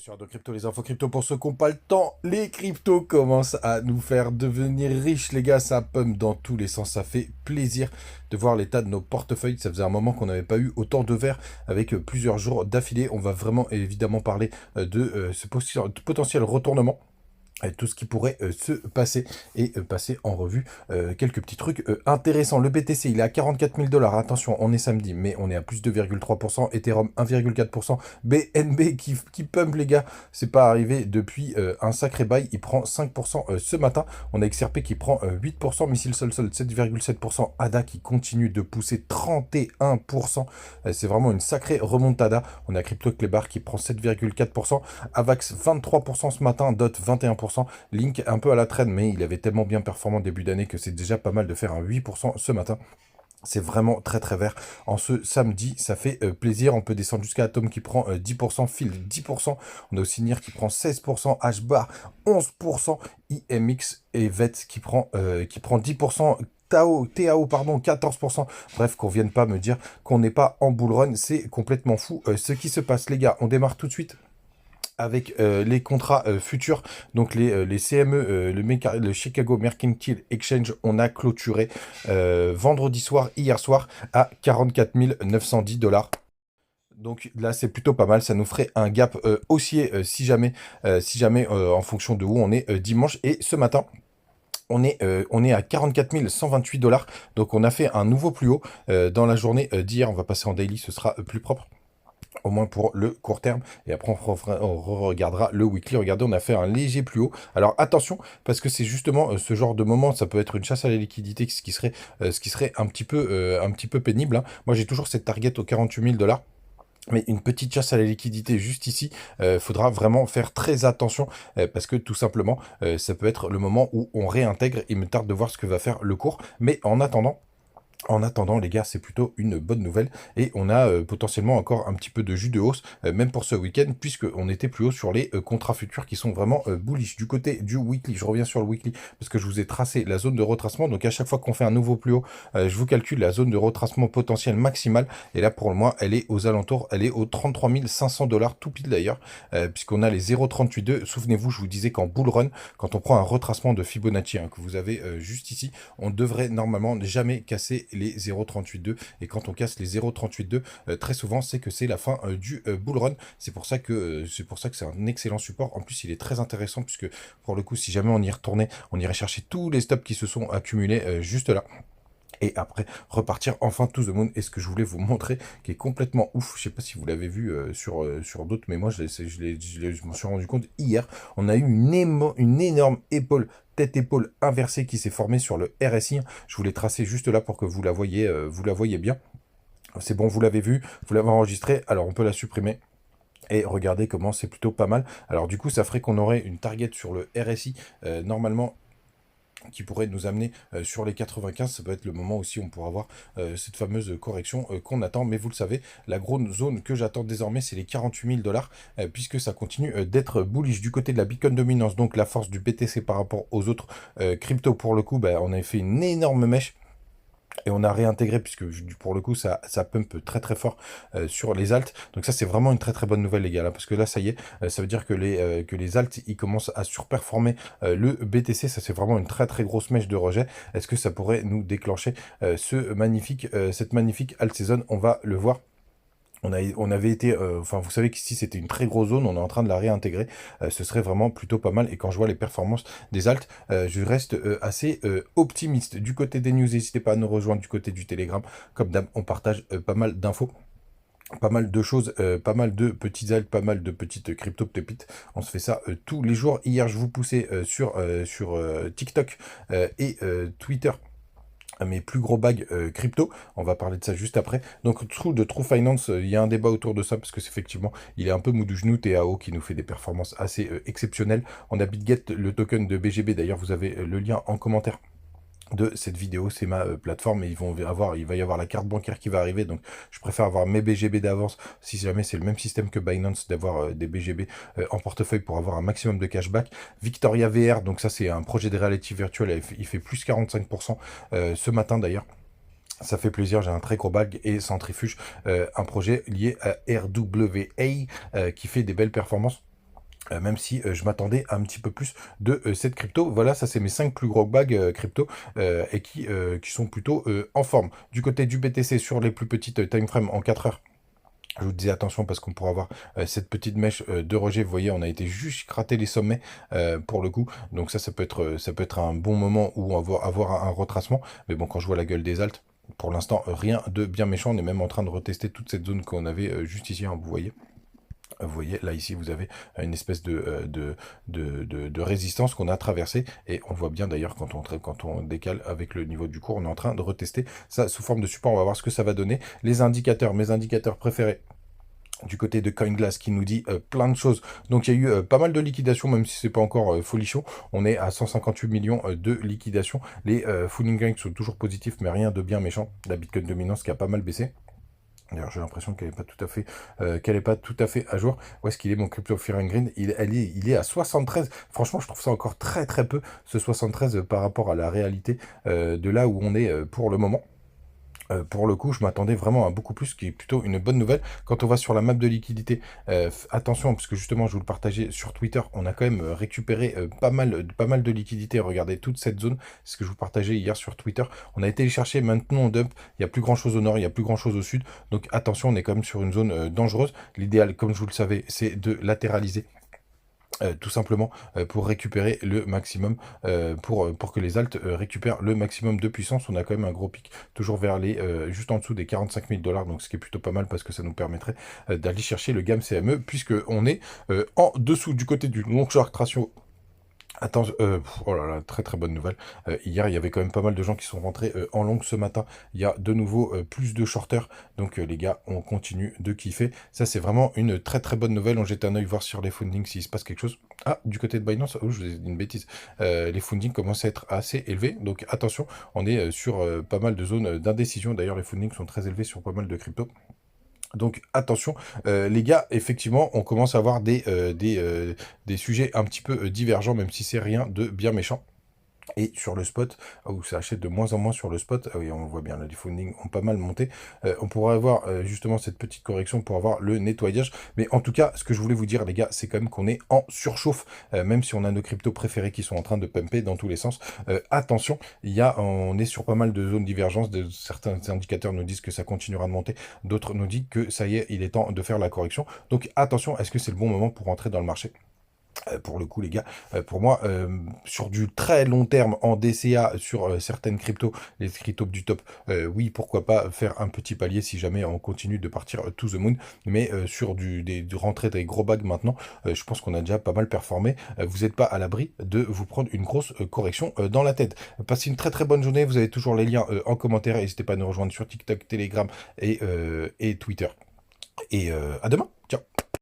Sur de crypto, les infos crypto pour ceux qui n'ont pas le temps. Les cryptos commencent à nous faire devenir riches, les gars. Ça pump dans tous les sens. Ça fait plaisir de voir l'état de nos portefeuilles. Ça faisait un moment qu'on n'avait pas eu autant de verre avec plusieurs jours d'affilée. On va vraiment évidemment parler de ce potentiel retournement et tout ce qui pourrait se passer et passer en revue quelques petits trucs intéressants. Le BTC, il est à 44 000 $. Attention, on est samedi, mais on est à plus 2,3%. Ethereum, 1,4%. BNB qui pump, les gars. C'est pas arrivé depuis un sacré bail. Il prend 5% ce matin. On a XRP qui prend 8%. Missile Sol 7,7%. ADA qui continue de pousser 31%. C'est vraiment une sacrée remontada. On a Crypto Clébar qui prend 7,4%. Avax, 23% ce matin. DOT, 21%. Link un peu à la traîne, mais il avait tellement bien performant début d'année que c'est déjà pas mal de faire un 8% ce matin. C'est vraiment très très vert. En ce samedi, ça fait plaisir. On peut descendre jusqu'à Atom qui prend 10%, Phil 10%. On a aussi NIR qui prend 16%, HBAR 11%, IMX et VET qui prend 10%. TAO, pardon, 14%. Bref, qu'on vienne pas me dire qu'on n'est pas en bull run. C'est complètement fou ce qui se passe. Les gars, on démarre tout de suite avec les contrats futurs, donc les CME, le Chicago Mercantile Exchange, on a clôturé vendredi soir, hier soir, à 44 910 $. Donc là, c'est plutôt pas mal. Ça nous ferait un gap haussier si jamais en fonction de où on est dimanche. Et ce matin, on est à 44 128 $. Donc on a fait un nouveau plus haut dans la journée d'hier. On va passer en daily, ce sera plus propre, au moins pour le court terme, et après on regardera le weekly. Regardez, on a fait un léger plus haut. Alors attention, parce que c'est justement ce genre de moment, ça peut être une chasse à la liquidité, ce qui serait un petit peu pénible, hein. Moi j'ai toujours cette target aux 48 000 $. Mais une petite chasse à la liquidité juste ici, faudra vraiment faire très attention parce que tout simplement, ça peut être le moment où on réintègre. Il me tarde de voir ce que va faire le cours. Mais en attendant, les gars, c'est plutôt une bonne nouvelle. Et on a potentiellement encore un petit peu de jus de hausse, même pour ce week-end, puisqu'on était plus haut sur les contrats futurs qui sont vraiment bullish. Du côté du weekly, je reviens sur le weekly, parce que je vous ai tracé la zone de retracement. Donc à chaque fois qu'on fait un nouveau plus haut, je vous calcule la zone de retracement potentielle maximale. Et là, pour le mois, elle est aux alentours, elle est aux 33 500 $, tout pile d'ailleurs, puisqu'on a les 0,382. Souvenez-vous, je vous disais qu'en bull run, quand on prend un retracement de Fibonacci, hein, que vous avez juste ici, on devrait normalement jamais casser les 0,382, et quand on casse les 0,382, très souvent c'est que c'est la fin du bull run. C'est pour ça que c'est un excellent support. En plus, il est très intéressant puisque pour le coup, si jamais on y retournait, on irait chercher tous les stops qui se sont accumulés juste là. Et après, repartir enfin to the moon. Et ce que je voulais vous montrer, qui est complètement ouf, je sais pas si vous l'avez vu sur d'autres, mais moi, je m'en suis rendu compte hier. On a eu une énorme tête-épaule inversée qui s'est formée sur le RSI. Je vous l'ai tracé juste là pour que vous la voyez bien. C'est bon, vous l'avez vu, vous l'avez enregistré. Alors, on peut la supprimer. Et regardez comment c'est plutôt pas mal. Alors du coup, ça ferait qu'on aurait une target sur le RSI, normalement, qui pourrait nous amener sur les 95. Ça peut être le moment aussi où on pourra avoir cette fameuse correction qu'on attend. Mais vous le savez, la grosse zone que j'attends désormais, c'est les 48 000 $, puisque ça continue d'être bullish du côté de la Bitcoin dominance. Donc la force du BTC par rapport aux autres cryptos, pour le coup, on avait fait une énorme mèche. Et on a réintégré, puisque pour le coup, ça pump très très fort sur les alts. Donc ça, c'est vraiment une très très bonne nouvelle, les gars, là, parce que là, ça y est, ça veut dire que les alts, ils commencent à surperformer le BTC. Ça, c'est vraiment une très très grosse mèche de rejet. Est-ce que ça pourrait nous déclencher cette magnifique alt season? On va le voir. On avait été, enfin, vous savez qu'ici c'était une très grosse zone, on est en train de la réintégrer. Ce serait vraiment plutôt pas mal. Et quand je vois les performances des alts, je reste assez optimiste. Du côté des news, n'hésitez pas à nous rejoindre du côté du Telegram. Comme d'hab, on partage pas mal d'infos, pas mal de choses, pas mal de petites alts, pas mal de petites crypto pépites. On se fait ça tous les jours. Hier, je vous poussais sur TikTok et Twitter à mes plus gros bags crypto. On va parler de ça juste après. Donc True Finance, il y a un débat autour de ça parce que c'est effectivement, il est un peu mou du genou. TAO qui nous fait des performances assez exceptionnelles. On a BitGet, le token de BGB. D'ailleurs, vous avez le lien en commentaire de cette vidéo. C'est ma plateforme, et il va y avoir la carte bancaire qui va arriver, donc je préfère avoir mes BGB d'avance, si jamais c'est le même système que Binance, d'avoir des BGB en portefeuille pour avoir un maximum de cashback. Victoria VR, donc ça c'est un projet de reality virtuelle, il fait plus 45% ce matin d'ailleurs. Ça fait plaisir, j'ai un très gros bag. Et Centrifuge, un projet lié à RWA qui fait des belles performances. Même si je m'attendais à un petit peu plus de cette crypto. Voilà, ça c'est mes 5 plus gros bags crypto et qui sont plutôt en forme. Du côté du BTC sur les plus petites time frames en 4 heures. Je vous disais attention parce qu'on pourra avoir cette petite mèche de rejet. Vous voyez, on a été juste gratter les sommets pour le coup. Donc ça peut être un bon moment où on va avoir un retracement. Mais bon, quand je vois la gueule des altes, pour l'instant, rien de bien méchant. On est même en train de retester toute cette zone qu'on avait juste ici, hein, vous voyez. Vous voyez, là ici, vous avez une espèce de résistance qu'on a traversée. Et on voit bien d'ailleurs quand on décale avec le niveau du cours, on est en train de retester ça sous forme de support. On va voir ce que ça va donner. Les indicateurs, mes indicateurs préférés du côté de CoinGlass qui nous dit plein de choses. Donc il y a eu pas mal de liquidations, même si c'est pas encore folichon. On est à 158 millions de liquidations. Les Fooling Gangs sont toujours positifs, mais rien de bien méchant. La Bitcoin dominance qui a pas mal baissé. D'ailleurs, j'ai l'impression qu'elle n'est pas tout à fait, à jour. Où est-ce qu'il est mon Crypto Fear and Greed? Il est à 73. Franchement, je trouve ça encore très très peu, ce 73 par rapport à la réalité de là où on est pour le moment. Pour le coup, je m'attendais vraiment à beaucoup plus, ce qui est plutôt une bonne nouvelle. Quand on va sur la map de liquidité, attention, parce que justement, je vous le partageais sur Twitter, on a quand même récupéré pas mal de liquidités. Regardez toute cette zone, c'est ce que je vous partageais hier sur Twitter. On a été les chercher, maintenant on dump. Il n'y a plus grand chose au nord, il n'y a plus grand chose au sud. Donc attention, on est quand même sur une zone dangereuse. L'idéal, comme je vous le savais, c'est de latéraliser. Tout simplement pour récupérer le maximum, pour que les alts récupèrent le maximum de puissance. On a quand même un gros pic, toujours vers les, juste en dessous des 45 000 $, donc ce qui est plutôt pas mal parce que ça nous permettrait d'aller chercher le gamme CME, puisque on est en dessous du côté du long short ratio. Attends, oh là là, très très bonne nouvelle. Hier, il y avait quand même pas mal de gens qui sont rentrés en longue ce matin. Il y a de nouveau plus de shorters. Donc les gars, on continue de kiffer. Ça, c'est vraiment une très très bonne nouvelle. On jette un œil voir sur les fundings s'il se passe quelque chose. Ah, du côté de Binance, oh, je vous ai dit une bêtise. Les fundings commencent à être assez élevés. Donc attention, on est sur pas mal de zones d'indécision. D'ailleurs, les fundings sont très élevés sur pas mal de cryptos. Donc attention, les gars, effectivement, on commence à avoir des sujets un petit peu divergents, même si c'est rien de bien méchant. Et sur le spot, où ça achète de moins en moins sur le spot, ah oui, on voit bien, là, les fundings ont pas mal monté. On pourra avoir justement cette petite correction pour avoir le nettoyage. Mais en tout cas, ce que je voulais vous dire, les gars, c'est quand même qu'on est en surchauffe, même si on a nos cryptos préférés qui sont en train de pumper dans tous les sens. Attention, on est sur pas mal de zones de divergence. Certains indicateurs nous disent que ça continuera de monter, d'autres nous disent que ça y est, il est temps de faire la correction. Donc attention, est-ce que c'est le bon moment pour entrer dans le marché? Pour le coup, les gars, pour moi, sur du très long terme en DCA, sur certaines cryptos, les cryptos du top, oui, pourquoi pas faire un petit palier si jamais on continue de partir to the moon. Mais sur du rentrée des gros bags maintenant, je pense qu'on a déjà pas mal performé. Vous n'êtes pas à l'abri de vous prendre une grosse correction dans la tête. Passez une très très bonne journée. Vous avez toujours les liens en commentaire. N'hésitez pas à nous rejoindre sur TikTok, Telegram et Twitter. Et à demain. Ciao.